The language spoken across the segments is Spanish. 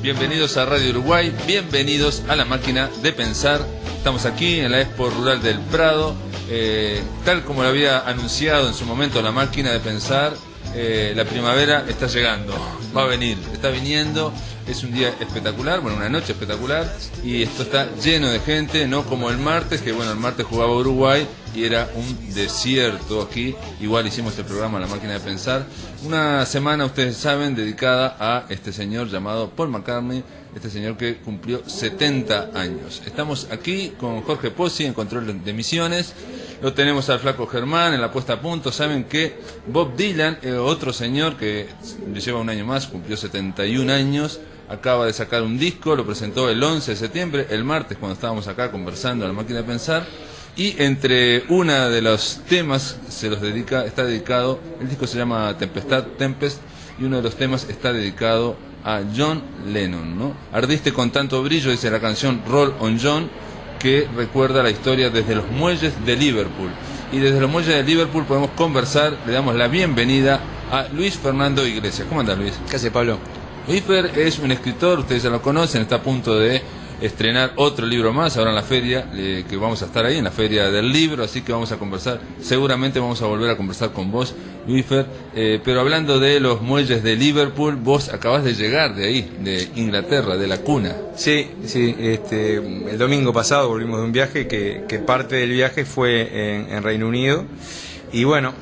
Bienvenidos a Radio Uruguay, bienvenidos a La Máquina de Pensar. Estamos aquí en la Expo Rural del Prado, tal como lo había anunciado en su momento La Máquina de Pensar. La primavera está llegando, va a venir, está viniendo. Es un día espectacular, bueno, una noche espectacular, y esto está lleno de gente, no como el martes, que bueno, el martes jugaba Uruguay y era un desierto aquí. Igual hicimos el programa La Máquina de Pensar, una semana, ustedes saben, dedicada a este señor llamado Paul McCartney, este señor que cumplió 70 años. Estamos aquí con Jorge Pozzi en control de emisiones. Lo tenemos al flaco Germán en la puesta a punto. Saben que Bob Dylan, otro señor que le lleva un año más, cumplió 71 años, acaba de sacar un disco, lo presentó el 11 de septiembre, el martes, cuando estábamos acá conversando en La Máquina de Pensar. Y entre una de los temas está dedicado, el disco se llama Tempest, y uno de los temas está dedicado a John Lennon, ¿no? Ardiste con tanto brillo, dice la canción Roll on John, que recuerda la historia desde los muelles de Liverpool. Y desde los muelles de Liverpool podemos conversar, le damos la bienvenida a Luis Fernando Iglesias. ¿Cómo andas, Luis? ¿Qué hace, Pablo? Luis Fer es un escritor, ustedes ya lo conocen, está a punto de estrenar otro libro más ahora en la feria, que vamos a estar ahí en la feria del libro, así que vamos a conversar, seguramente vamos a volver a conversar con vos, Luis Fer, pero hablando de los muelles de Liverpool, vos acabás de llegar de ahí, de Inglaterra, de la cuna. Sí, el domingo pasado volvimos de un viaje que parte del viaje fue en Reino Unido. Y bueno,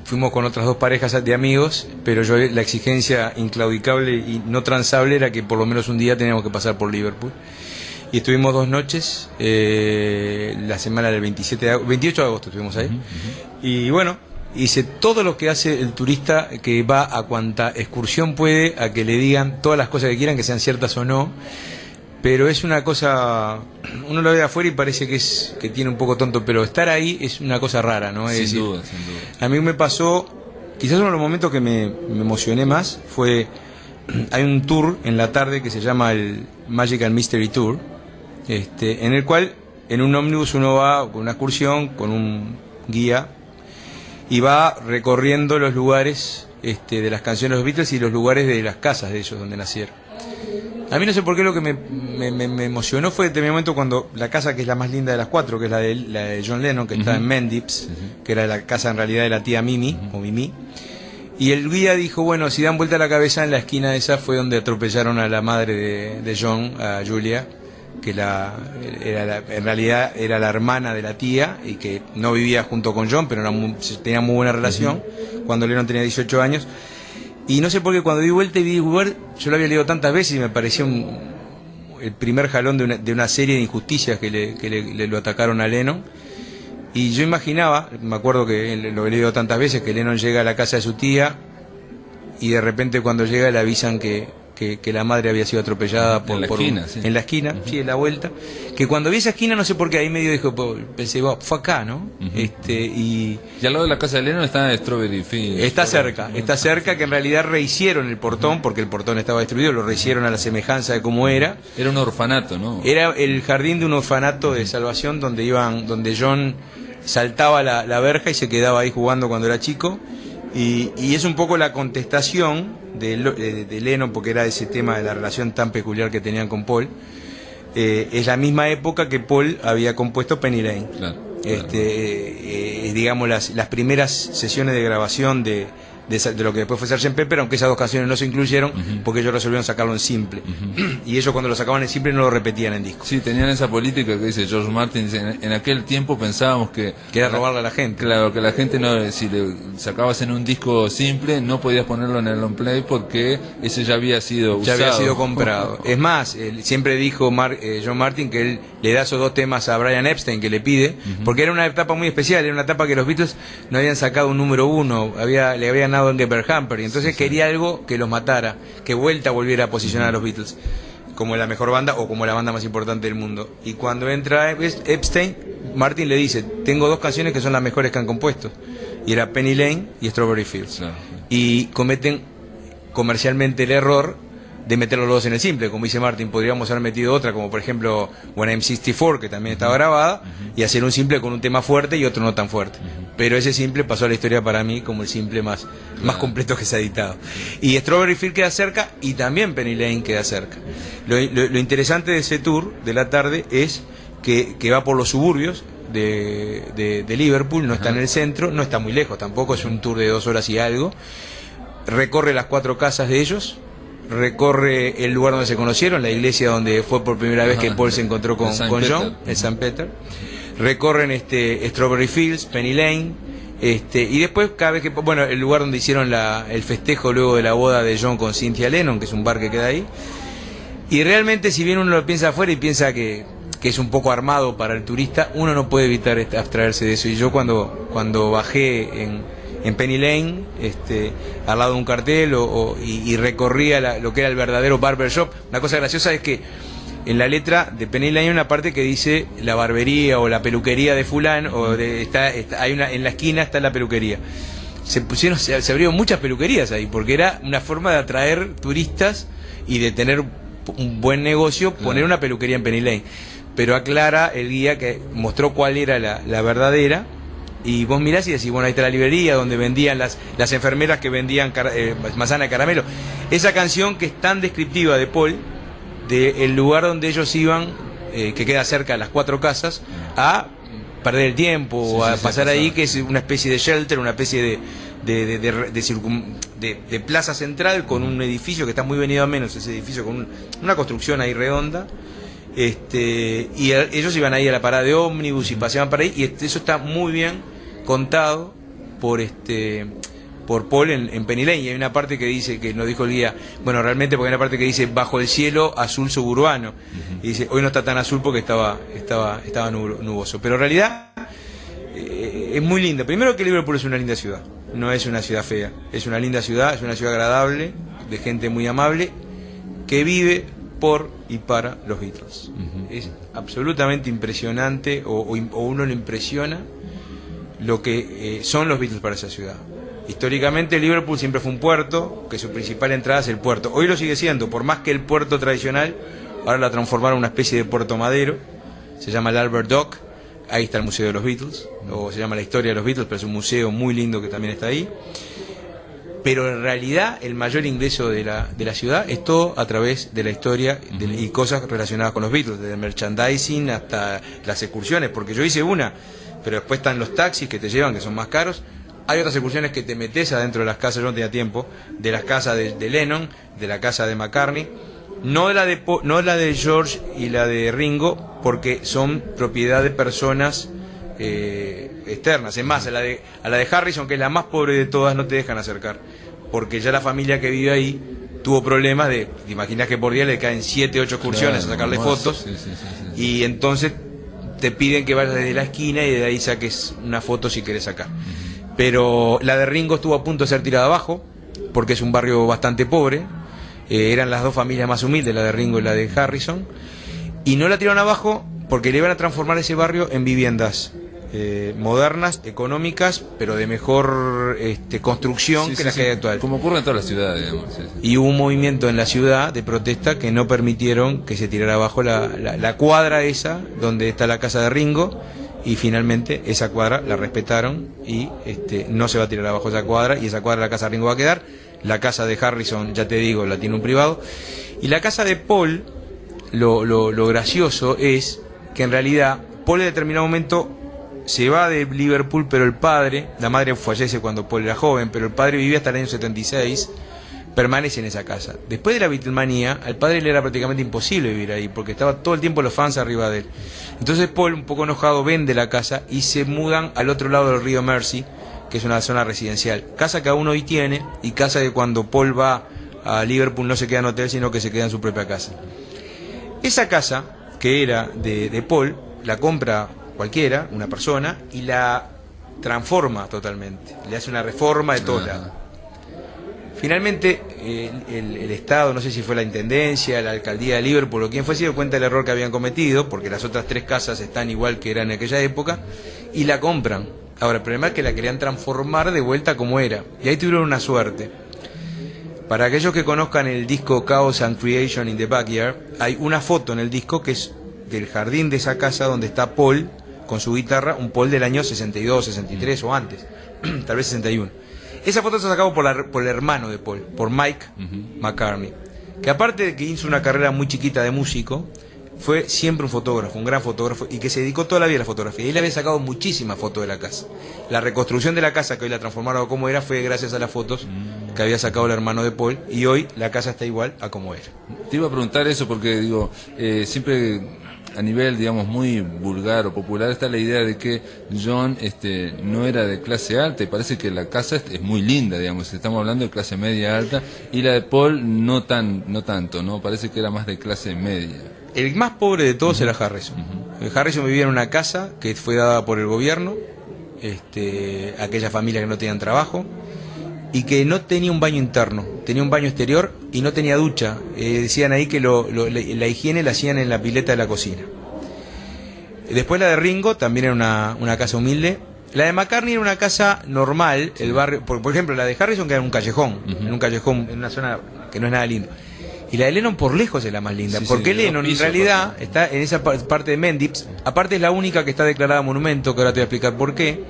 fuimos con otras dos parejas de amigos, pero la exigencia inclaudicable y no transable era que por lo menos un día teníamos que pasar por Liverpool. Y estuvimos 2 noches, la semana del 28 de agosto estuvimos ahí. Y bueno, hice todo lo que hace el turista que va a cuanta excursión puede, a que le digan todas las cosas que quieran, que sean ciertas o no. Pero es una cosa, uno lo ve de afuera y parece que tiene un poco tonto, pero estar ahí es una cosa rara, ¿no? Sin duda. A mí me pasó, quizás uno de los momentos que me emocioné más fue, hay un tour en la tarde que se llama el Magic and Mystery Tour, en el cual en un ómnibus uno va con una excursión, con un guía, y va recorriendo los lugares de las canciones de los Beatles y los lugares de las casas de ellos donde nacieron. A mí no sé por qué lo que me emocionó fue en mi momento cuando la casa que es la más linda de las 4, que es la de John Lennon, que está en Mendips, que era la casa en realidad de la tía Mimi, o Mimi, y el guía dijo, bueno, si dan vuelta la cabeza, en la esquina esa fue donde atropellaron a la madre de John, a Julia, que en realidad era la hermana de la tía y que no vivía junto con John, pero tenía muy buena relación, cuando Lennon tenía 18 años. Y no sé por qué cuando di vuelta y vi el lugar, yo lo había leído tantas veces y me pareció el primer jalón de una serie de injusticias que lo atacaron a Lennon. Y yo imaginaba, me acuerdo que lo he leído tantas veces, que Lennon llega a la casa de su tía y de repente cuando llega le avisan que la madre había sido atropellada en la esquina, sí, en la vuelta. Que cuando vi esa esquina, no sé por qué, ahí medio dijo, pensé, fue acá, ¿no? Y al lado de la casa de Lennon está Strawberry Fields. Está cerca, que en realidad rehicieron el portón, porque el portón estaba destruido, lo rehicieron a la semejanza de cómo era. Era un orfanato, ¿no? Era el jardín de un orfanato de salvación donde John saltaba la verja y se quedaba ahí jugando cuando era chico. Y es un poco la contestación de Lennon, porque era ese tema de la relación tan peculiar que tenían con Paul. Es la misma época que Paul había compuesto Penny Lane. Claro. Digamos las primeras sesiones de grabación de lo que después fue Sgt. Pepper, aunque esas 2 canciones no se incluyeron porque ellos resolvieron sacarlo en simple. Y ellos cuando lo sacaban en simple no lo repetían en disco. Sí, tenían esa política que dice George Martin, dice, en aquel tiempo pensábamos que era robarle a la gente. Claro, que la gente no, si le sacabas en un disco simple no podías ponerlo en el long play porque ese ya había sido usado. Ya había sido comprado. Es más, siempre dijo John Martin que él le da esos 2 temas a Brian Epstein, que le pide, porque era una etapa muy especial, era una etapa que los Beatles no habían sacado un número 1, le habían dado en Gebert Hamper, y entonces quería algo que los matara, que volviera a posicionar a los Beatles como la mejor banda o como la banda más importante del mundo. Y cuando entra Epstein, Martin le dice, tengo 2 canciones que son las mejores que han compuesto, y era Penny Lane y Strawberry Fields. Y cometen comercialmente el error meter los dos en el simple, como dice Martin. Podríamos haber metido otra, como por ejemplo When I'm 64, que también estaba grabada, y hacer un simple con un tema fuerte y otro no tan fuerte. Pero ese simple pasó a la historia para mí como el simple más completo que se ha editado. Y Strawberry Field queda cerca, y también Penny Lane queda cerca. Lo interesante de ese tour de la tarde es que va por los suburbios de Liverpool, no está en el centro, no está muy lejos tampoco, es un tour de 2 horas y algo. Recorre las 4 casas de ellos, recorre el lugar donde se conocieron, la iglesia donde fue por primera vez que Paul se encontró con John, el St. Peter. Recorren Strawberry Fields, Penny Lane, y después cada vez que, bueno, el lugar donde hicieron el festejo luego de la boda de John con Cynthia Lennon, que es un bar que queda ahí. Y realmente, si bien uno lo piensa afuera y piensa que es un poco armado para el turista, uno no puede evitar abstraerse de eso. Y yo cuando bajé en Penny Lane, al lado de un cartel, y recorría lo que era el verdadero barber shop, una cosa graciosa es que en la letra de Penny Lane hay una parte que dice la barbería o la peluquería de fulano, hay en la esquina está la peluquería. Se abrieron muchas peluquerías ahí, porque era una forma de atraer turistas y de tener un buen negocio, poner una peluquería en Penny Lane. Pero aclara el guía que mostró cuál era la verdadera, y vos mirás y decís, bueno, ahí está la librería donde vendían las enfermeras que vendían manzana de caramelo. Esa canción que es tan descriptiva de Paul, del lugar donde ellos iban, que queda cerca de las 4 casas, a perder el tiempo, a pasar ahí, que es una especie de shelter, una especie de plaza central con un edificio que está muy venido a menos, ese edificio con una construcción ahí redonda. Y ellos iban ahí a la parada de ómnibus y paseaban para ahí, y eso está muy bien contado por Paul en Penny Lane. Y hay una parte que dice, que nos dijo el guía, bueno, realmente, porque hay una parte que dice bajo el cielo azul suburbano, y dice hoy no está tan azul porque estaba nuboso, pero en realidad es muy linda. Primero, que Liverpool es una linda ciudad, no es una ciudad fea, es una linda ciudad, es una ciudad agradable, de gente muy amable, que vive por y para los Beatles. Es absolutamente impresionante, o uno lo impresiona lo que son los Beatles para esa ciudad. Históricamente Liverpool siempre fue un puerto, que su principal entrada es el puerto. Hoy lo sigue siendo, por más que el puerto tradicional ahora la transformaron en una especie de puerto madero, se llama el Albert Dock, ahí está el Museo de los Beatles, o se llama la Historia de los Beatles, pero es un museo muy lindo que también está ahí. Pero en realidad el mayor ingreso de la ciudad es todo a través de la historia y cosas relacionadas con los Beatles, desde el merchandising hasta las excursiones, porque yo hice una, pero después están los taxis que te llevan, que son más caros. Hay otras excursiones que te metes adentro de las casas, yo no tenía tiempo, de las casas de Lennon, de la casa de McCartney, no la de George y la de Ringo, porque son propiedad de personas externas. Es más, a la de Harrison, que es la más pobre de todas, no te dejan acercar, porque ya la familia que vive ahí tuvo problemas te imaginas que por día le caen 7, 8 excursiones a sacarle fotos, y entonces te piden que vayas desde la esquina y de ahí saques una foto si querés sacar. Pero la de Ringo estuvo a punto de ser tirada abajo, porque es un barrio bastante pobre, eran las 2 familias más humildes, la de Ringo y la de Harrison, y no la tiraron abajo porque le iban a transformar ese barrio en viviendas modernas, económicas, pero de mejor construcción que las que hay actual. Como ocurre en todas las ciudades, digamos. Y hubo un movimiento en la ciudad de protesta que no permitieron que se tirara abajo la cuadra esa, donde está la casa de Ringo, y finalmente esa cuadra la respetaron y no se va a tirar abajo esa cuadra, y esa cuadra la casa de Ringo va a quedar. La casa de Harrison, ya te digo, la tiene un privado. Y la casa de Paul, lo gracioso es que en realidad Paul en determinado momento se va de Liverpool, pero el padre, la madre fallece cuando Paul era joven, pero el padre vivía hasta el año 76, permanece en esa casa. Después de la Beatlemanía, al padre le era prácticamente imposible vivir ahí, porque estaba todo el tiempo los fans arriba de él. Entonces Paul, un poco enojado, vende la casa y se mudan al otro lado del río Mersey, que es una zona residencial. Casa que aún hoy tiene, y casa que cuando Paul va a Liverpool no se queda en hotel, sino que se queda en su propia casa. Esa casa, que era de Paul, la compra cualquiera, una persona, y la transforma totalmente. Le hace una reforma de todo lado. Finalmente, el Estado, no sé si fue la Intendencia, la Alcaldía de Liverpool o quién fue, se dio cuenta del error que habían cometido, porque las otras 3 casas están igual que eran en aquella época, y la compran. Ahora, el problema es que la querían transformar de vuelta como era, y ahí tuvieron una suerte. Para aquellos que conozcan el disco Chaos and Creation in the Backyard, hay una foto en el disco que es del jardín de esa casa donde está Paul con su guitarra, un Paul del año 62, 63 o antes, tal vez 61. Esa foto está sacada por el hermano de Paul, por Mike McCartney, que aparte de que hizo una carrera muy chiquita de músico, fue siempre un fotógrafo, un gran fotógrafo, y que se dedicó toda la vida a la fotografía. Y él había sacado muchísimas fotos de la casa. La reconstrucción de la casa, que hoy la transformaron a como era, fue gracias a las fotos que había sacado el hermano de Paul, y hoy la casa está igual a como era. Te iba a preguntar eso porque, digo, siempre a nivel, digamos, muy vulgar o popular está la idea de que John no era de clase alta, y parece que la casa es muy linda, digamos, estamos hablando de clase media alta, y la de Paul no tanto, ¿no? Parece que era más de clase media. El más pobre de todos era Harrison. Harrison vivía en una casa que fue dada por el gobierno, aquellas familias que no tenían trabajo, y que no tenía un baño interno, tenía un baño exterior y no tenía ducha. Decían ahí que la higiene la hacían en la pileta de la cocina. Después la de Ringo también era una casa humilde. La de McCartney era una casa normal, el barrio, por ejemplo, la de Harrison que era en un callejón, en una zona que no es nada lindo. Y la de Lennon por lejos es la más linda, porque Lennon en realidad está en esa parte de Mendips, aparte es la única que está declarada monumento, que ahora te voy a explicar por qué,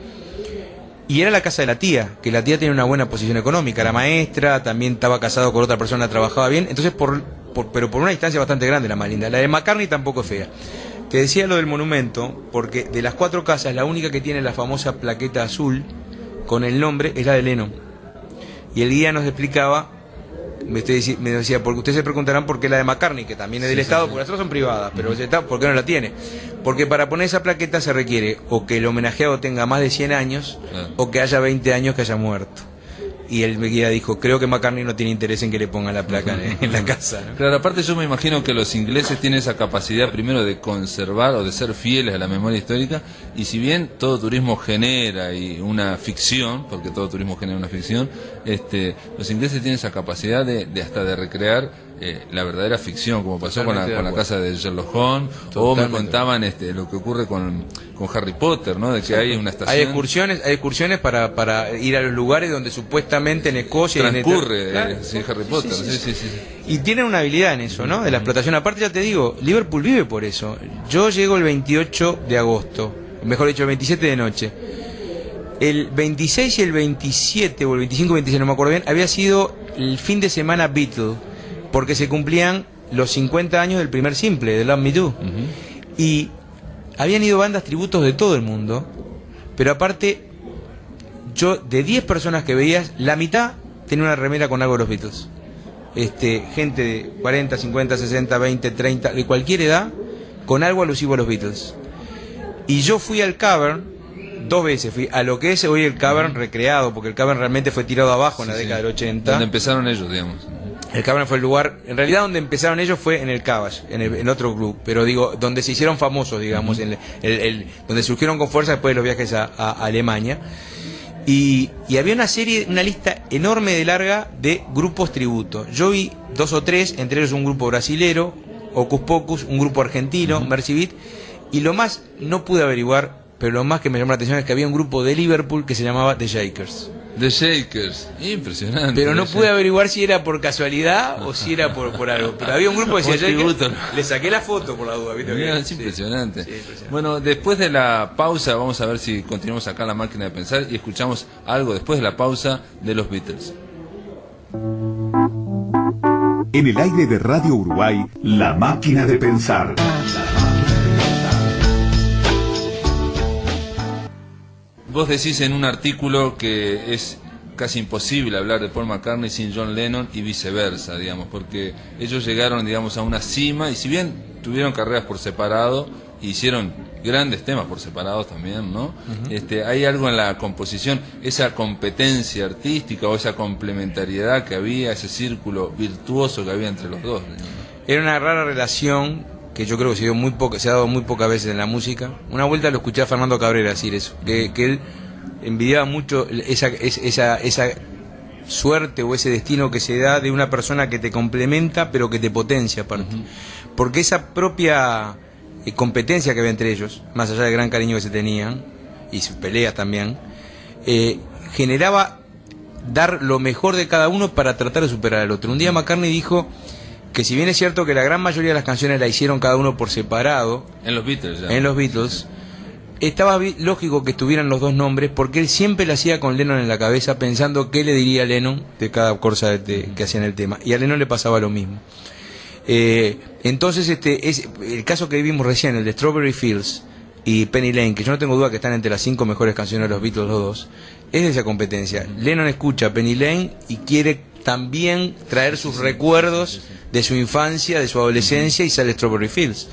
y era la casa de la tía, que la tía tenía una buena posición económica, era maestra, también estaba casado con otra persona, trabajaba bien, entonces pero por una distancia bastante grande la más linda. La de McCartney tampoco es fea. Te decía lo del monumento, porque de las 4 casas, la única que tiene la famosa plaqueta azul con el nombre es la de Lennon. Y el guía nos explicaba, me decía, porque ustedes se preguntarán por qué la de McCartney, que también es del Estado, porque las otras son privadas, pero el Estado, ¿por qué no la tiene? Porque para poner esa plaqueta se requiere o que el homenajeado tenga más de 100 años, o que haya 20 años que haya muerto. Y el guía dijo, creo que McCartney no tiene interés en que le pongan la placa en la casa, ¿no? Claro, aparte yo me imagino que los ingleses tienen esa capacidad primero de conservar o de ser fieles a la memoria histórica, y si bien todo turismo genera y una ficción, porque todo turismo genera una ficción, los ingleses tienen esa capacidad de hasta de recrear la verdadera ficción, como pasó con la casa de Sherlock Holmes, o me contaban lo que ocurre con Harry Potter, ¿no? De que hay una estación. Hay excursiones para ir a los lugares donde supuestamente en Escocia transcurre claro. Harry Potter. Sí. Y tienen una habilidad en eso, ¿no? De la explotación. Aparte, ya te digo, Liverpool vive por eso. Yo llego el 28 de agosto, mejor dicho, el 27 de noche. El 26 y el 27, o el 25-26, no me acuerdo bien, había sido el fin de semana Beatle, porque se cumplían los 50 años del primer simple, de Love Me Do. Y habían ido bandas tributos de todo el mundo, pero aparte, yo de 10 personas que veías, la mitad tenía una remera con algo de los Beatles. Gente de 40, 50, 60, 20, 30, de cualquier edad, con algo alusivo a los Beatles. Y yo fui al Cavern 2 veces, fui a lo que es hoy el Cavern recreado, porque el Cavern realmente fue tirado abajo en la década del 80. Donde empezaron ellos, digamos. El Cavern fue el lugar, en realidad donde empezaron ellos fue en el Cabbage, en otro club, pero digo, donde se hicieron famosos, digamos, donde surgieron con fuerza después de los viajes a Alemania. Y había una lista enorme de larga de grupos tributo. Yo vi 2 o 3, entre ellos un grupo brasilero, Hocus Pocus, un grupo argentino, Mercy Beat, y lo más, no pude averiguar, pero lo más que me llamó la atención es que había un grupo de Liverpool que se llamaba The Shakers. The Shakers, impresionante. Pero no pude averiguar si era por casualidad o si era por algo. Pero había un grupo que decía Shakers, le saqué la foto por la duda. ¿Viste? Es impresionante. Sí, impresionante. Bueno, después de la pausa, vamos a ver si continuamos acá en La Máquina de Pensar y escuchamos algo después de la pausa de los Beatles. En el aire de Radio Uruguay, La Máquina de Pensar. Vos decís en un artículo que es casi imposible hablar de Paul McCartney sin John Lennon y viceversa, digamos, porque ellos llegaron, digamos, a una cima, y si bien tuvieron carreras por separado, hicieron grandes temas por separados también, ¿no? Hay algo en la composición, esa competencia artística o esa complementariedad que había, ese círculo virtuoso que había entre los dos, digamos. Era una rara relación que yo creo que se ha dado muy pocas veces en la música. Una vuelta lo escuché a Fernando Cabrera decir eso, que él envidiaba mucho esa suerte o ese destino que se da de una persona que te complementa pero que te potencia aparte. Porque esa propia competencia que había entre ellos, más allá del gran cariño que se tenían y sus peleas también, generaba dar lo mejor de cada uno para tratar de superar al otro. Un día McCartney dijo que si bien es cierto que la gran mayoría de las canciones la hicieron cada uno por separado, En los Beatles ya. en los Beatles, estaba lógico que estuvieran los dos nombres, porque él siempre la hacía con Lennon en la cabeza, pensando qué le diría a Lennon de cada cosa que hacía en el tema, y a Lennon le pasaba lo mismo. Entonces es el caso que vimos recién, el de Strawberry Fields y Penny Lane, que yo no tengo duda que están entre las 5 mejores canciones de los Beatles los dos, es de esa competencia. Lennon escucha Penny Lane y quiere también traer sus recuerdos de su infancia, de su adolescencia, y sale Strawberry Fields.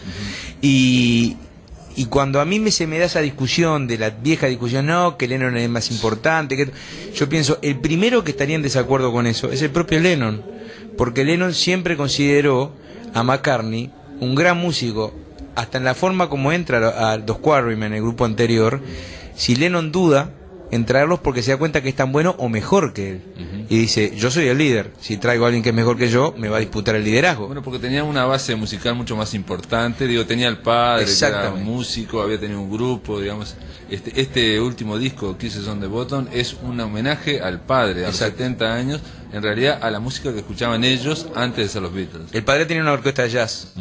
Y cuando a mí se me da esa discusión, de la vieja discusión, no, que Lennon es más importante, que yo pienso, el primero que estaría en desacuerdo con eso es el propio Lennon, porque Lennon siempre consideró a McCartney un gran músico, hasta en la forma como entra a los Quarrymen, el grupo anterior. Si Lennon duda en traerlos, porque se da cuenta que es tan bueno o mejor que él, y dice, yo soy el líder, si traigo a alguien que es mejor que yo, me va a disputar el liderazgo. Bueno, porque tenía una base musical mucho más importante, digo, tenía el padre, que era músico, había tenido un grupo, digamos. Este último disco, Kisses on the Bottom, es un homenaje al padre, a los 70 años, en realidad a la música que escuchaban ellos antes de ser los Beatles. El padre tenía una orquesta de jazz,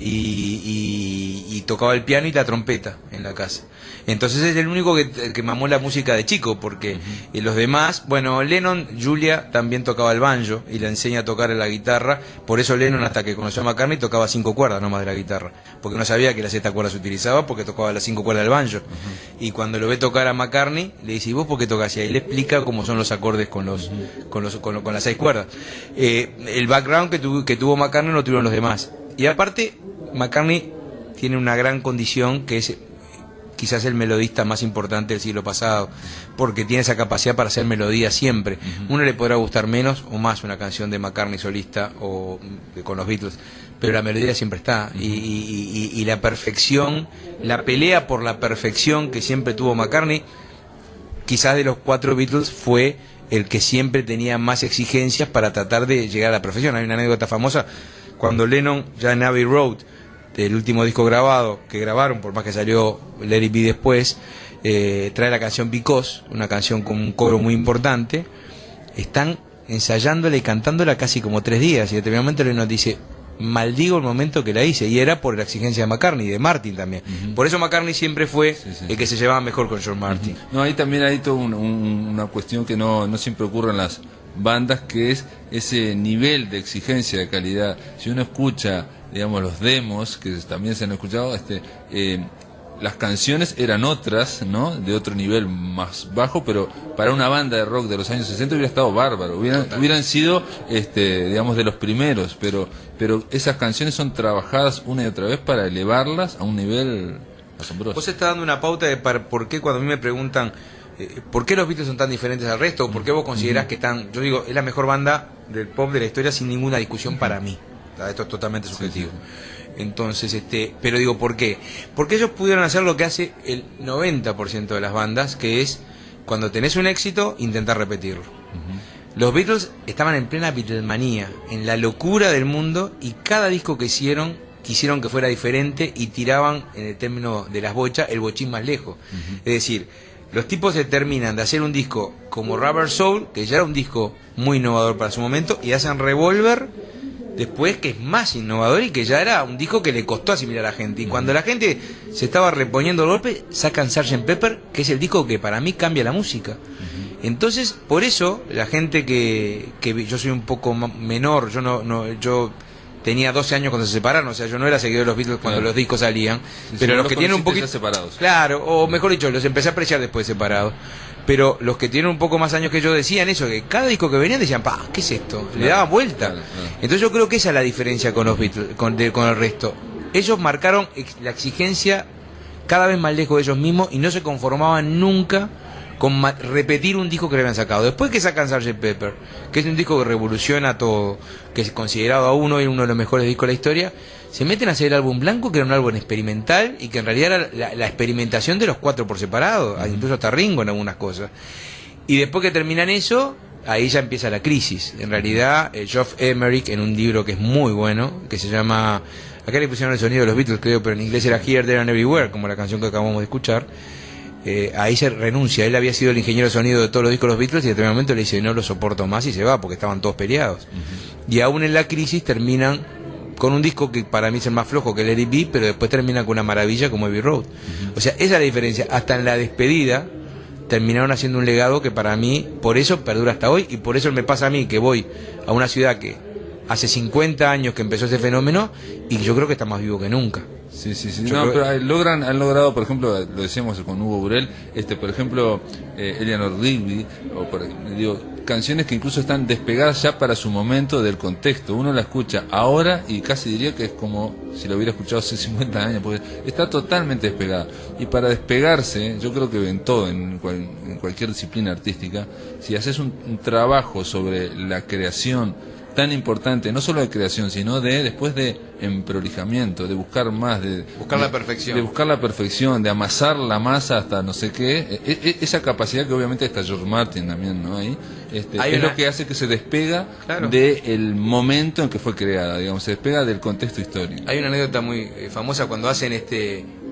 y tocaba el piano y la trompeta en la casa. Entonces es el único que mamó la música de chico, porque los demás, bueno, Lennon, Julia también tocaba el banjo y le enseña a tocar la guitarra. Por eso Lennon, hasta que conoció a McCartney, tocaba 5 cuerdas nomás de la guitarra, porque no sabía que la sexta cuerda se utilizaba, porque tocaba las 5 cuerdas del banjo. Y cuando lo ve tocar a McCartney, le dice, ¿y vos por qué tocás? Y ahí le explica cómo son los acordes con las 6 cuerdas. El background que tuvo McCartney no tuvieron los demás. Y aparte, McCartney tiene una gran condición, que es quizás el melodista más importante del siglo pasado, porque tiene esa capacidad para hacer melodía siempre. Uno le podrá gustar menos o más una canción de McCartney solista o con los Beatles, pero la melodía siempre está, y la perfección, la pelea por la perfección que siempre tuvo McCartney, quizás de los 4 Beatles fue el que siempre tenía más exigencias para tratar de llegar a la perfección. Hay una anécdota famosa, cuando Lennon, ya en Abbey Road, el último disco grabado, que grabaron, por más que salió Let It Be después, trae la canción Because, una canción con un coro muy importante. Están ensayándola y cantándola casi como 3 días, y determinadamente Lennon dice, maldigo el momento que la hice, y era por la exigencia de McCartney y de Martin también. Por eso McCartney siempre fue el que se llevaba mejor con George Martin. No, ahí también hay toda una cuestión que no siempre ocurre en las bandas, que es ese nivel de exigencia de calidad. Si uno escucha, digamos, los demos que también se han escuchado, las canciones eran otras, ¿no? De otro nivel más bajo, pero para una banda de rock de los años 60 hubiera estado bárbaro, hubieran sido, digamos, de los primeros, pero esas canciones son trabajadas una y otra vez para elevarlas a un nivel asombroso. Vos estás dando una pauta de por qué, cuando a mí me preguntan ¿por qué los Beatles son tan diferentes al resto? ¿Por qué vos considerás que están...? Yo digo, es la mejor banda del pop de la historia sin ninguna discusión para mí. Esto es totalmente subjetivo. Entonces, pero digo, ¿por qué? Porque ellos pudieron hacer lo que hace el 90% de las bandas, que es, cuando tenés un éxito, intentar repetirlo. Los Beatles estaban en plena Beatlemanía, en la locura del mundo, y cada disco que hicieron, quisieron que fuera diferente, y tiraban, en el término de las bochas, el bochín más lejos. Es decir, los tipos se terminan de hacer un disco como Rubber Soul, que ya era un disco muy innovador para su momento, y hacen Revolver después, que es más innovador y que ya era un disco que le costó asimilar a la gente. Y cuando la gente se estaba reponiendo el golpe, sacan Sgt. Pepper, que es el disco que para mí cambia la música. Entonces, por eso, la gente que yo soy un poco menor, yo tenía 12 años cuando se separaron, o sea, yo no era seguidor de los Beatles cuando los discos salían, pero los que tienen un poquito separados. Claro, o mejor dicho, los empecé a apreciar después de separados. Pero los que tienen un poco más años que yo decían eso, que cada disco que venían decían, ¿qué es esto? Le daban vuelta. Entonces yo creo que esa es la diferencia con los Beatles, con el resto. Ellos marcaron la exigencia cada vez más lejos de ellos mismos y no se conformaban nunca con repetir un disco que le habían sacado. Después que sacan Sgt. Pepper, que es un disco que revoluciona todo, que es considerado a uno de los mejores discos de la historia, se meten a hacer el álbum Blanco, que era un álbum experimental y que en realidad era la experimentación de los 4 por separado, incluso hasta Ringo en algunas cosas. Y después que terminan eso, ahí ya empieza la crisis. En realidad, Geoff Emerick, en un libro que es muy bueno, que se llama, acá le pusieron el sonido de los Beatles, creo, pero en inglés era Here, There and Everywhere, como la canción que acabamos de escuchar, ahí se renuncia. Él había sido el ingeniero de sonido de todos los discos de los Beatles y en determinado momento le dice no lo soporto más y se va porque estaban todos peleados. Y aún en la crisis terminan con un disco que para mí es el más flojo, que el Let It Be, pero después terminan con una maravilla como Abbey Road. O sea, esa es la diferencia. Hasta en la despedida terminaron haciendo un legado que para mí, por eso perdura hasta hoy, y por eso me pasa a mí que voy a una ciudad que hace 50 años que empezó ese fenómeno y yo creo que está más vivo que nunca. Sí. No, pero han logrado, por ejemplo, lo decíamos con Hugo Burel, por ejemplo, Eleanor Rigby, canciones que incluso están despegadas ya para su momento del contexto. Uno la escucha ahora y casi diría que es como si lo hubiera escuchado hace 50 años, porque está totalmente despegada. Y para despegarse, yo creo que en todo, en cualquier disciplina artística, si haces un trabajo sobre la creación tan importante, no solo de creación, sino después de emprolijamiento, de buscar más, buscar la perfección. De buscar la perfección, de amasar la masa hasta no sé qué, esa capacidad que obviamente está George Martin también, ¿no? Ahí, es lo que hace que se despega del momento en que fue creada, digamos, se despega del contexto histórico. Hay una anécdota muy famosa cuando hacen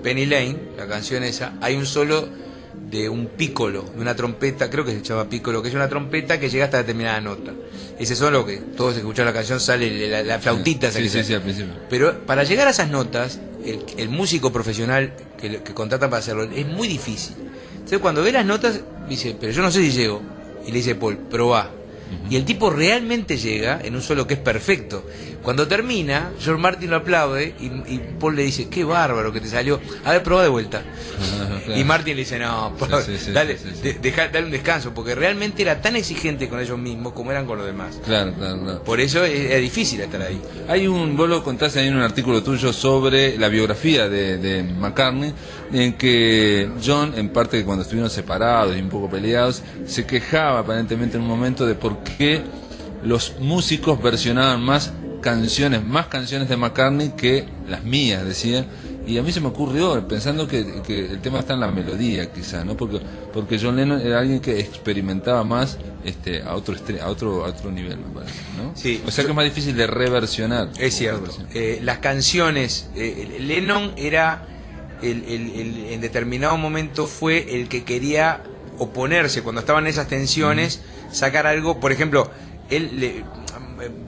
Penny Lane, la canción esa, hay un solo de un pícolo, de una trompeta, creo que se llama pícolo, que es una trompeta que llega hasta determinada nota. Ese solo que todos escuchan la canción sale la flautita. Sí, al principio. Pero para llegar a esas notas, el músico profesional que contratan para hacerlo es muy difícil. Entonces cuando ve las notas, dice, pero yo no sé si llego. Y le dice Paul, probá. Y el tipo realmente llega en un solo que es perfecto. Cuando termina, George Martin lo aplaude y Paul le dice, qué bárbaro que te salió. A ver, probá de vuelta. Claro. Y Martin le dice, no, dale un descanso, porque realmente era tan exigente con ellos mismos como eran con los demás. Claro. Por eso es difícil estar ahí. Vos lo contaste ahí en un artículo tuyo sobre la biografía de McCartney, en que John, en parte cuando estuvieron separados y un poco peleados, se quejaba aparentemente en un momento de por qué los músicos versionaban más canciones de McCartney que las mías, decía. Y a mí se me ocurrió, pensando que el tema está en la melodía, quizá, ¿no? Porque John Lennon era alguien que experimentaba más a otro nivel, me parece, ¿no? Sí. O sea que es más difícil de reversionar. Es cierto. Las canciones, Lennon era en determinado momento fue el que quería oponerse cuando estaban esas tensiones, sacar algo, por ejemplo,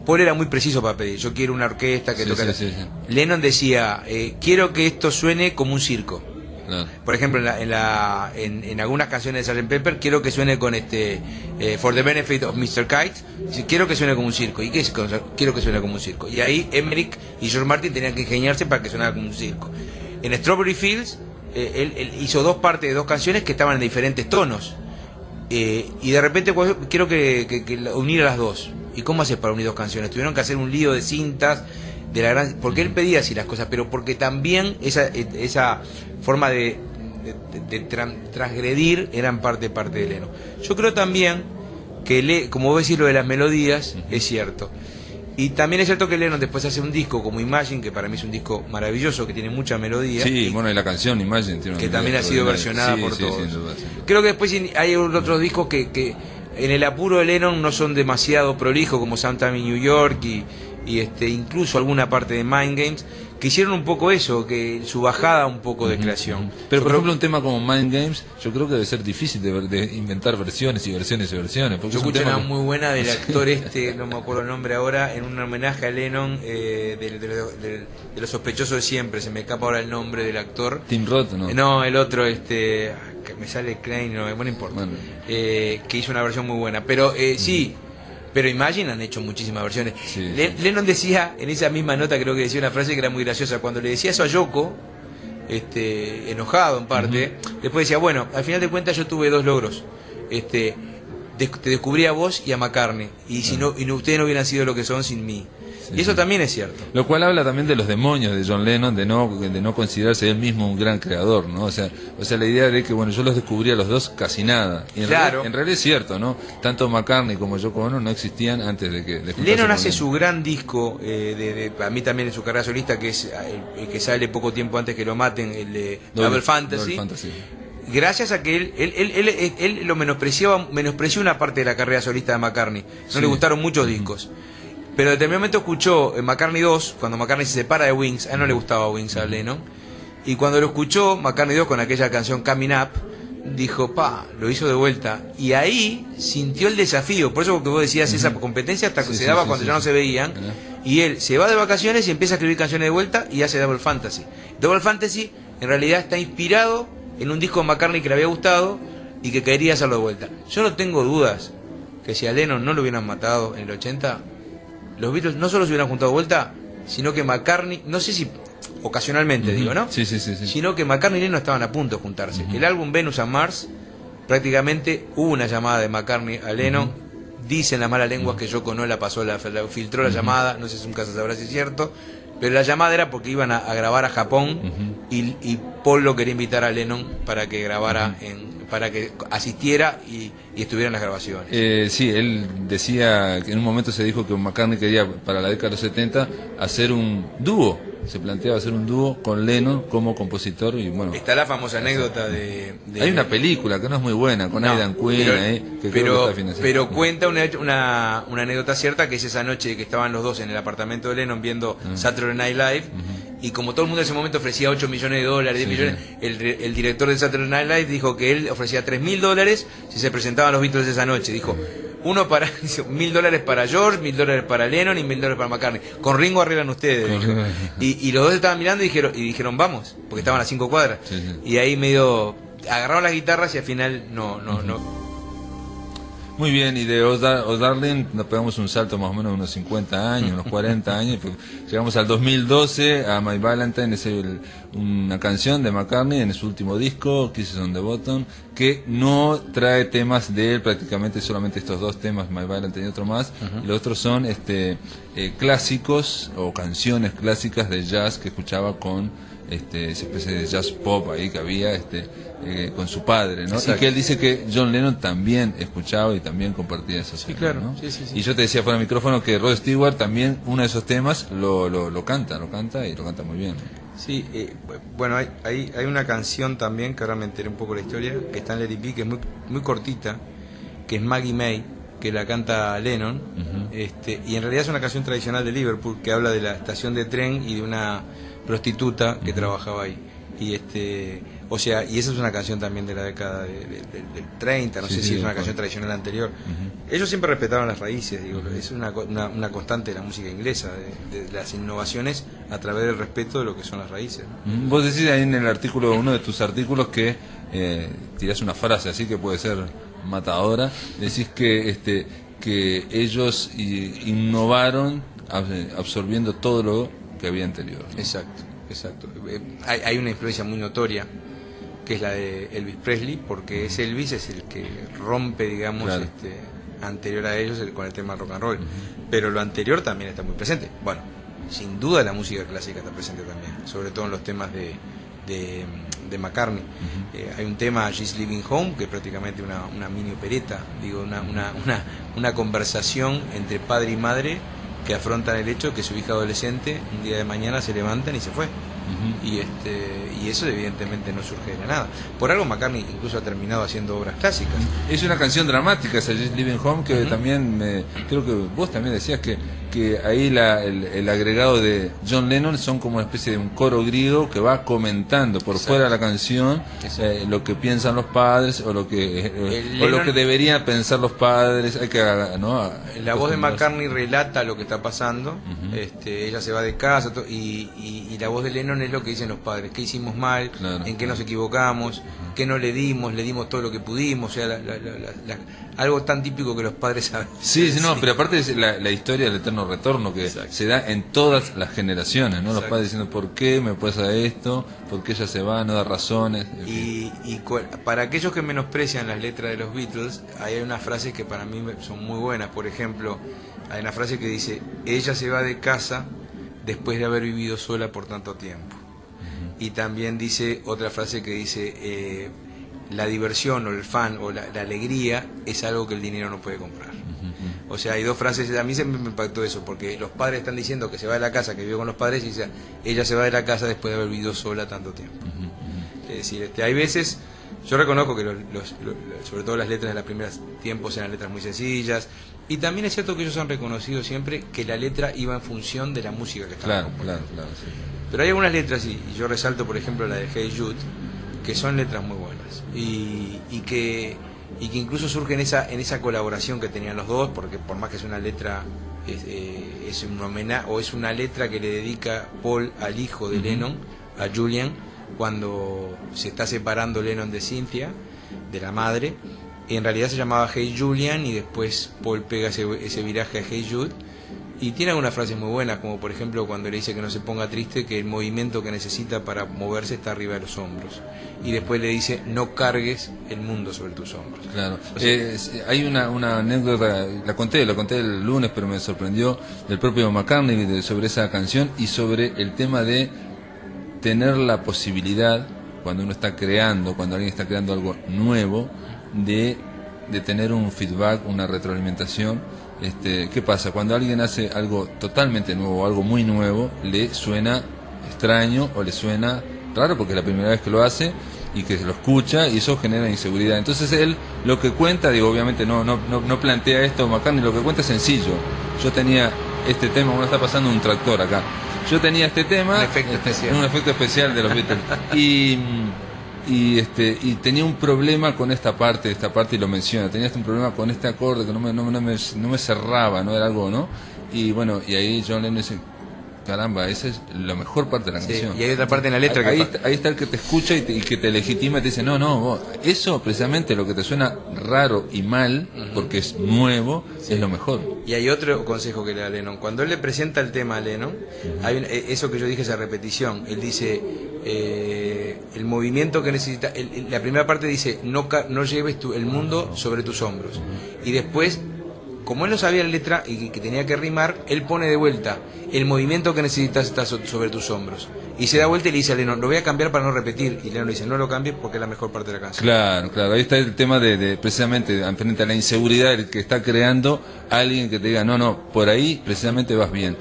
Paul era muy preciso para pedir, yo quiero una orquesta que toque. Sí. Lennon decía, quiero que esto suene como un circo. Claro. Por ejemplo, en algunas canciones de Sgt. Pepper, quiero que suene con For the Benefit of Mr. Kite, quiero que suene como un circo. ¿Y qué es? Quiero que suene como un circo. Y ahí Emmerich y George Martin tenían que ingeniarse para que sonara como un circo. En Strawberry Fields, él hizo dos partes de dos canciones que estaban en diferentes tonos. Y de repente quiero que unir a las dos. ¿Y cómo haces para unir dos canciones? Tuvieron que hacer un lío de cintas porque él pedía así las cosas, pero porque también esa forma de transgredir eran parte de Lennon. Yo creo también que como vos decís, lo de las melodías es cierto. Y también es cierto que Lennon después hace un disco como Imagine, que para mí es un disco maravilloso, que tiene mucha melodía. Sí, y la canción Imagine tiene una que también ha sido versionada por todos. Sin duda. Creo que después hay otros discos que en el apuro de Lennon no son demasiado prolijos, como Sometime in New York y incluso alguna parte de Mind Games, que hicieron un poco eso, que su bajada un poco de creación. Pero por ejemplo un tema como Mind Games, yo creo que debe ser difícil de inventar versiones y versiones y versiones. Yo escuché una muy buena del actor no me acuerdo el nombre ahora, en un homenaje a Lennon, de Los Sospechosos de Siempre, se me escapa ahora el nombre del actor. Tim Roth, ¿no? No, el otro, que me sale Klein, no importa. Bueno. Que hizo una versión muy buena, pero sí. Pero Imagine han hecho muchísimas versiones. Sí. Lennon decía, en esa misma nota creo que decía una frase que era muy graciosa, cuando le decía eso a Yoko, enojado en parte, después decía, bueno, al final de cuentas yo tuve dos logros. Te descubrí a vos y a McCartney, y ustedes no hubieran sido lo que son sin mí. Y eso también es cierto. Lo cual habla también de los demonios de John Lennon, de no considerarse él mismo un gran creador, ¿no? O sea, la idea de que, bueno, yo los descubrí a los dos casi nada. Y en realidad es cierto, ¿no? Tanto McCartney como Yoko Ono no existían antes de que... Lennon hace su gran disco, a mí también en su carrera solista, que es el que sale poco tiempo antes que lo maten, el de Double Fantasy. Gracias a que él lo menospreció una parte de la carrera solista de McCartney. No le gustaron muchos discos. Pero en determinado momento escuchó McCartney 2, cuando McCartney se separa de Wings, a él no le gustaba Wings a Lennon, y cuando lo escuchó McCartney 2 con aquella canción Coming Up, dijo, lo hizo de vuelta. Y ahí sintió el desafío. Por eso que vos decías, esa competencia hasta que se daba cuando ya no se veían. Y él se va de vacaciones y empieza a escribir canciones de vuelta y hace Double Fantasy. Double Fantasy en realidad está inspirado en un disco de McCartney que le había gustado y que quería hacerlo de vuelta. Yo no tengo dudas que si a Lennon no lo hubieran matado en el 80, los Beatles no solo se hubieran juntado de vuelta, sino que McCartney, no sé si ocasionalmente digo, ¿no? Sí. Sino que McCartney y Lennon estaban a punto de juntarse. El álbum Venus and Mars, prácticamente hubo una llamada de McCartney a Lennon. Dicen las malas lenguas que Yoko no la pasó, la filtró la llamada, no sé si nunca se sabrá si es cierto, pero la llamada era porque iban a grabar a Japón y Paul lo quería invitar a Lennon para que grabara para que asistiera y estuviera en las grabaciones. Sí, él decía que en un momento se dijo que McCartney quería para la década de los 70 hacer un dúo, se planteaba hacer un dúo con Lennon como compositor y bueno. Está la famosa anécdota de hay una película que no es muy buena con Aidan Quinn, que creo que está financiada. Pero cuenta una anécdota cierta, que es esa noche que estaban los dos en el apartamento de Lennon viendo Saturday Night Live. Y como todo el mundo en ese momento ofrecía $8 millones, 10 millones, el director de Saturday Night Live dijo que él ofrecía $3.000 si se presentaban los Beatles esa noche. Dijo, $1.000 para George, $1.000 para Lennon y $1.000 para McCartney. Con Ringo arreglan ustedes. Y los dos estaban mirando y dijeron vamos, porque estaban a 5 cuadras. Y ahí medio agarraron las guitarras y al final no. Muy bien, y de Oh Darling nos pegamos un salto más o menos de unos 50 años, unos 40 años, llegamos al 2012, a My Valentine, es una canción de McCartney en su último disco, Kisses on the Bottom, que no trae temas de él, prácticamente solamente estos dos temas, My Valentine y otro más, y los otros son clásicos o canciones clásicas de jazz que escuchaba con esa especie de jazz pop ahí que había con su padre, ¿no? Exacto. Y que él dice que John Lennon también escuchaba y también compartía esos temas, claro, ¿no? sí. Y yo te decía fuera del micrófono que Rod Stewart también uno de esos temas lo canta y lo canta muy bien. Sí, bueno, hay una canción también que ahora me enteré un poco la historia, que está en Let It Be, que es muy cortita, que es Maggie May, que la canta Lennon, y en realidad es una canción tradicional de Liverpool que habla de la estación de tren y de una prostituta que trabajaba ahí. Y esa es una canción también de la década del 30, no sé si es una canción tradicional anterior. Ellos siempre respetaron las raíces, digo, es una constante de la música inglesa, de las innovaciones a través del respeto de lo que son las raíces, ¿no? Vos decís ahí en el artículo, uno de tus artículos, que tirás una frase así que puede ser matadora, decís que ellos innovaron absorbiendo todo lo que había anterior, ¿no? Exacto. Hay una influencia muy notoria, que es la de Elvis Presley, porque Elvis es el que rompe, digamos, claro, anterior a ellos con el tema del rock and roll. Pero lo anterior también está muy presente. Bueno, sin duda la música clásica está presente también, sobre todo en los temas de McCartney. Hay un tema, She's Living Home, que es prácticamente una mini opereta, digo, una conversación entre padre y madre que afrontan el hecho que su hija adolescente un día de mañana se levantan y se fue. Y eso evidentemente no surge de la nada. Por algo McCartney incluso ha terminado haciendo obras clásicas. Es una canción dramática esa Just Living Home, que también creo que vos también decías que ahí el agregado de John Lennon son como una especie de un coro griego que va comentando por fuera de la canción lo que piensan los padres o lo que deberían pensar los padres. Hay que, ¿no? La voz de McCartney relata lo que está pasando. Ella se va de casa y la voz de Lennon es lo que dicen los padres: qué hicimos mal, en qué nos equivocamos, qué no le dimos todo lo que pudimos, o sea, algo tan típico que los padres saben. Sí, no, pero aparte es la historia del eterno retorno que se da en todas las generaciones, ¿no? Los padres diciendo: ¿por qué me pasa esto? ¿Por qué ella se va? No da razones. Y para aquellos que menosprecian las letras de los Beatles, hay unas frases que para mí son muy buenas. Por ejemplo, hay una frase que dice: ella se va de casa después de haber vivido sola por tanto tiempo. Y también dice otra frase que dice: la diversión o el fan o la alegría es algo que el dinero no puede comprar. O sea, hay dos frases. A mí se me impactó eso, porque los padres están diciendo que se va de la casa, que vivió con los padres, y dice: ella se va de la casa después de haber vivido sola tanto tiempo. Es decir, hay veces, yo reconozco que sobre todo las letras de los primeros tiempos eran letras muy sencillas, y también es cierto que ellos han reconocido siempre que la letra iba en función de la música que estaban componiendo. Claro, sí. Pero hay algunas letras, y yo resalto por ejemplo la de Hey Jude, que son letras muy buenas y que incluso surge en esa colaboración que tenían los dos, porque por más que es una letra es un homenaje, o es una letra que le dedica Paul al hijo de Lennon, a Julian, cuando se está separando Lennon de Cynthia, de la madre. En realidad se llamaba Hey Julian y después Paul pega ese viraje a Hey Jude. Y tiene algunas frases muy buenas, como por ejemplo cuando le dice que no se ponga triste, que el movimiento que necesita para moverse está arriba de los hombros. Y después le dice, no cargues el mundo sobre tus hombros. Claro. O sea, hay una anécdota, la conté el lunes, pero me sorprendió, del propio McCartney sobre esa canción y sobre el tema de tener la posibilidad, cuando uno está creando, cuando alguien está creando algo nuevo, de tener un feedback, una retroalimentación. ¿Qué pasa? Cuando alguien hace algo totalmente nuevo, algo muy nuevo, le suena extraño o le suena raro porque es la primera vez que lo hace y que se lo escucha y eso genera inseguridad. Entonces él lo que cuenta, digo, obviamente no plantea esto McCartney, lo que cuenta es sencillo. Yo tenía este tema, uno está pasando un tractor acá. Yo tenía este tema, un efecto especial de los Beatles y tenía un problema con esta parte y lo menciona, tenía un problema con este acorde que no me cerraba, no era algo, ¿no? Y bueno, y ahí John Lennon dice, caramba, esa es la mejor parte de la canción. Y hay otra parte en la letra ahí está el que te escucha y que te legitima y te dice, no, vos, eso precisamente lo que te suena raro y mal, porque es nuevo, es lo mejor. Y hay otro consejo que le da Lennon. Cuando él le presenta el tema a Lennon, hay eso que yo dije, esa repetición. Él dice, el movimiento que necesita, la primera parte dice, no lleves el mundo sobre tus hombros. Y después, como él no sabía la letra y que tenía que rimar, él pone de vuelta, el movimiento que necesitas está sobre tus hombros. Y se da vuelta y le dice a Lennon, lo voy a cambiar para no repetir. Y Lennon le dice, no lo cambies porque es la mejor parte de la canción. Claro, ahí está el tema de precisamente, frente a la inseguridad del que está creando, alguien que te diga, no, por ahí precisamente vas bien.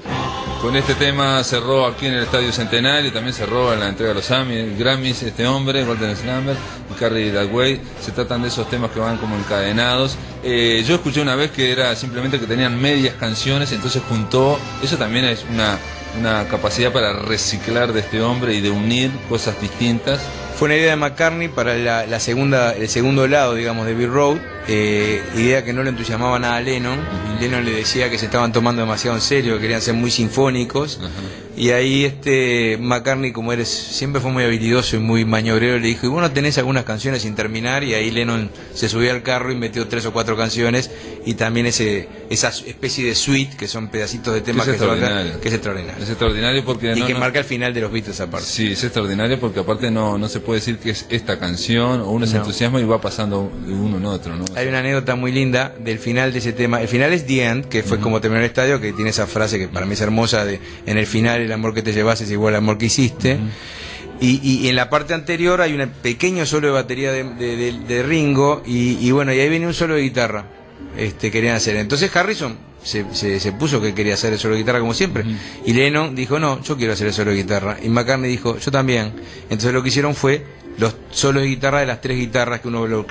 Con este tema cerró aquí en el Estadio Centenario, también cerró en la entrega de los Grammys este hombre, Walter Slumber y Carrie Dagway. Se tratan de esos temas que van como encadenados. Yo escuché una vez que era simplemente que tenían medias canciones, entonces juntó, eso también es una capacidad para reciclar de este hombre y de unir cosas distintas. Fue una idea de McCartney para el segundo lado, digamos, de Abbey Road, idea que no le entusiasmaba nada a Lennon. Lennon le decía que se estaban tomando demasiado en serio, que querían ser muy sinfónicos. Y ahí McCartney, como siempre fue muy habilidoso y muy maniobrero, le dijo, y bueno, tenés algunas canciones sin terminar, y ahí Lennon se subió al carro y metió 3 o 4 canciones, y también esa especie de suite, que son pedacitos de temas que es extraordinario. Es extraordinario porque que marca el final de los Beatles aparte. Sí, es extraordinario porque aparte no se puede decir que es esta canción, o uno se entusiasma y va pasando de uno en otro, ¿no? Hay una anécdota muy linda del final de ese tema. El final es The End, que fue como terminó el estadio, que tiene esa frase que para mí es hermosa, en el final el amor que te llevas es igual al amor que hiciste. Y en la parte anterior hay un pequeño solo de batería de Ringo, y bueno, y ahí viene un solo de guitarra, querían hacer. Entonces Harrison se puso que quería hacer el solo de guitarra como siempre, y Lennon dijo, no, yo quiero hacer el solo de guitarra, y McCartney dijo, yo también. Entonces lo que hicieron fue los solos de guitarra de las 3 guitarras que los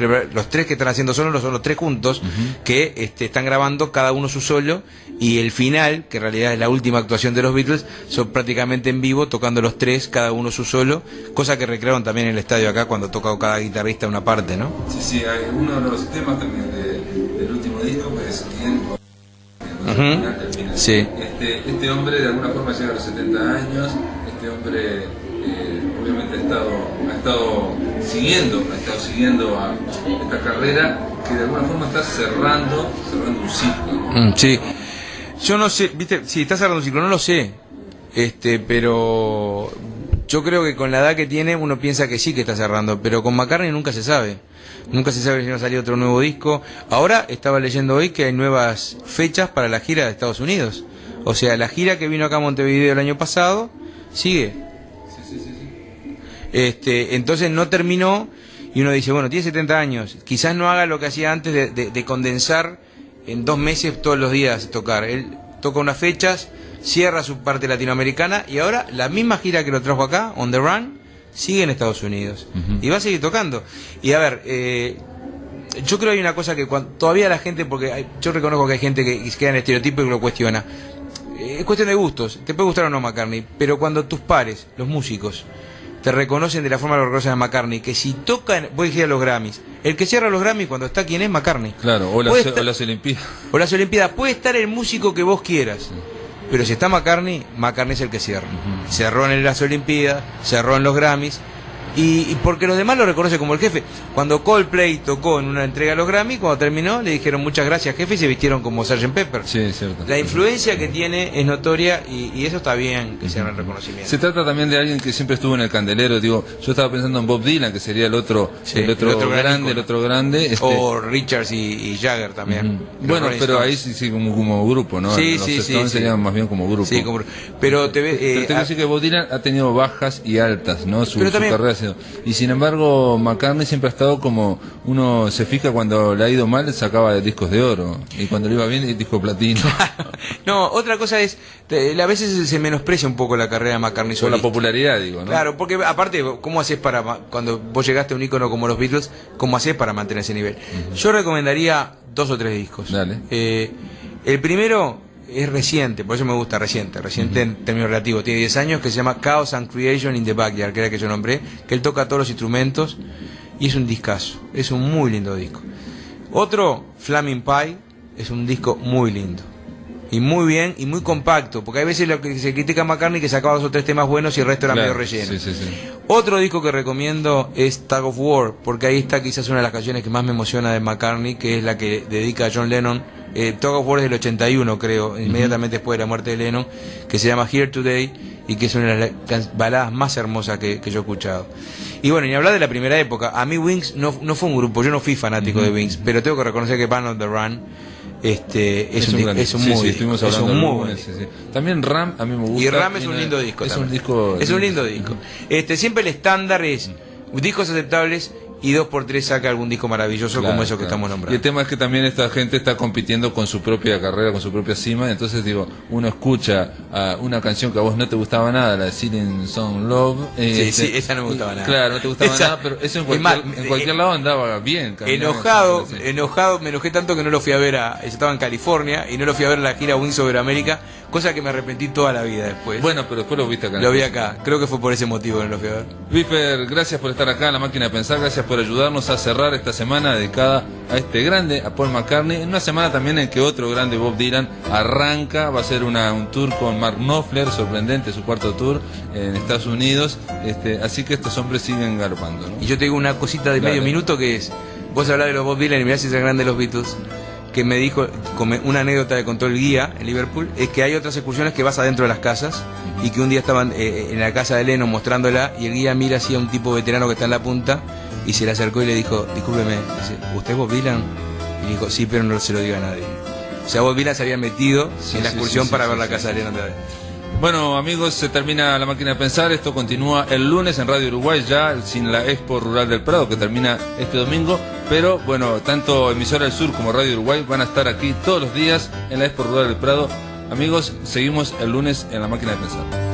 3 que están haciendo solos son los 3 juntos, que están grabando cada uno su solo, y el final, que en realidad es la última actuación de los Beatles, son prácticamente en vivo, tocando los 3, cada uno su solo, cosa que recrearon también en el estadio acá cuando toca cada guitarrista una parte, ¿no? Sí, hay uno de los temas también del último disco, que es Sí. Este hombre de alguna forma llega a los 70 años, este hombre obviamente ha estado siguiendo a esta carrera que de alguna forma está cerrando un ciclo. Sí. Yo no sé, viste, si está cerrando un ciclo, no lo sé. Pero yo creo que con la edad que tiene uno piensa que sí que está cerrando, pero con McCartney nunca se sabe. Nunca se sabe si va a salir otro nuevo disco. Ahora estaba leyendo hoy que hay nuevas fechas para la gira de Estados Unidos. O sea, la gira que vino acá a Montevideo el año pasado sigue. Entonces no terminó y uno dice, bueno, tiene 70 años, quizás no haga lo que hacía antes de condensar en 2 meses todos los días tocar. Él toca unas fechas, cierra su parte latinoamericana y ahora la misma gira que lo trajo acá, On the Run, sigue en Estados Unidos y va a seguir tocando. Y a ver, yo creo que hay una cosa que todavía la gente, porque yo reconozco que hay gente que queda en estereotipo y lo cuestiona. Es cuestión de gustos, te puede gustar o no McCartney, pero cuando tus pares, los músicos, te reconocen de la forma que lo reconocen a McCartney, que si tocan, voy a decir a los Grammys, el que cierra los Grammys cuando está quien es McCartney. Claro, o las Olimpiadas. O las Olimpiadas, puede estar el músico que vos quieras, pero si está McCartney es el que cierra. Cerró en las Olimpiadas, cerró en los Grammys, y porque los demás lo reconocen como el jefe. Cuando Coldplay tocó en una entrega a los Grammy, cuando terminó le dijeron muchas gracias jefe y se vistieron como Sgt. Pepper. Sí, es cierto. La influencia que tiene es notoria y eso está bien que sea el reconocimiento. Se trata también de alguien que siempre estuvo en el candelero. Digo, yo estaba pensando en Bob Dylan, que sería el otro grande. O Richards y Jagger también. Bueno, pero ahí sí como grupo, ¿no? Sí, los Stones serían más bien como grupo. Sí, pero te ves... Pero te voy a decir que Bob Dylan ha tenido bajas y altas, ¿no? Su también, carrera. Y sin embargo, McCartney siempre ha estado como, uno se fija cuando le ha ido mal, sacaba discos de oro, y cuando le iba bien, el disco platino. No, otra cosa es, a veces se menosprecia un poco la carrera de McCartney Por solista. la popularidad, digo, ¿no? Claro, porque aparte, ¿cómo haces cuando vos llegaste a un ícono como los Beatles, cómo haces para mantener ese nivel? Yo recomendaría 2 o 3 discos. Dale. El primero es reciente, por eso me gusta reciente en términos relativos, tiene 10 años, que se llama Chaos and Creation in the Backyard, que era que yo nombré, que él toca todos los instrumentos y es un discazo, es un muy lindo disco. Otro, Flaming Pie, es un disco muy lindo y muy bien y muy compacto, porque hay veces lo que se critica a McCartney que sacaba 2 o 3 temas buenos y el resto era medio relleno. Sí. Otro disco que recomiendo es Tug of War, porque ahí está quizás una de las canciones que más me emociona de McCartney, que es la que dedica a John Lennon. Tug of War es del 81, creo, inmediatamente después de la muerte de Lennon, que se llama Here Today y que es una de las baladas más hermosas que yo he escuchado. Y bueno, ni hablar de la primera época. A mí Wings no fue un grupo, yo no fui fanático de Wings, pero tengo que reconocer que Band on the Run es un muy buen disco. También Ram a mí me gusta. Y Ram es un lindo disco. Es un lindo disco. Siempre el estándar es discos aceptables y 2x3 saca algún disco maravilloso como eso que estamos nombrando. Y el tema es que también esta gente está compitiendo con su propia carrera, con su propia cima, entonces digo, uno escucha una canción que a vos no te gustaba nada, la de Silent Song Love. Sí, esa no me gustaba nada. Claro, no te gustaba nada, pero eso en cualquier lado andaba bien. Enojado, me enojé tanto que no lo fui a ver yo estaba en California y no lo fui a ver en la gira Wings Over America, cosa que me arrepentí toda la vida después. Bueno, pero después lo viste acá. Lo vi acá, creo que fue por ese motivo que no lo fui a ver. Viper, gracias por estar acá en La Máquina de Pensar, gracias por ayudarnos a cerrar esta semana dedicada a este grande, a Paul McCartney, en una semana también en que otro grande, Bob Dylan, arranca, va a ser un tour con Mark Knopfler, sorprendente, su 4º tour en Estados Unidos, así que estos hombres siguen galopando, ¿no? Y yo te digo una cosita de medio minuto que es, vos hablás de los Bob Dylan y mirá si es el grande de los Beatles, que me dijo, una anécdota que contó el guía en Liverpool, es que hay otras excursiones que vas adentro de las casas y que un día estaban en la casa de Lennon mostrándola y el guía mira así a un tipo veterano que está en la punta y se le acercó y le dijo, discúlpeme, dice, ¿usted es Bob Dylan? Y dijo, sí, pero no se lo diga a nadie. O sea, Bob Dylan se había metido en la excursión para ver la casa de Lennon de adentro. Bueno, amigos, se termina La Máquina de Pensar. Esto continúa el lunes en Radio Uruguay, ya sin la Expo Rural del Prado, que termina este domingo. Pero bueno, tanto Emisora del Sur como Radio Uruguay van a estar aquí todos los días en la Expo Rural del Prado. Amigos, seguimos el lunes en La Máquina de Pensar.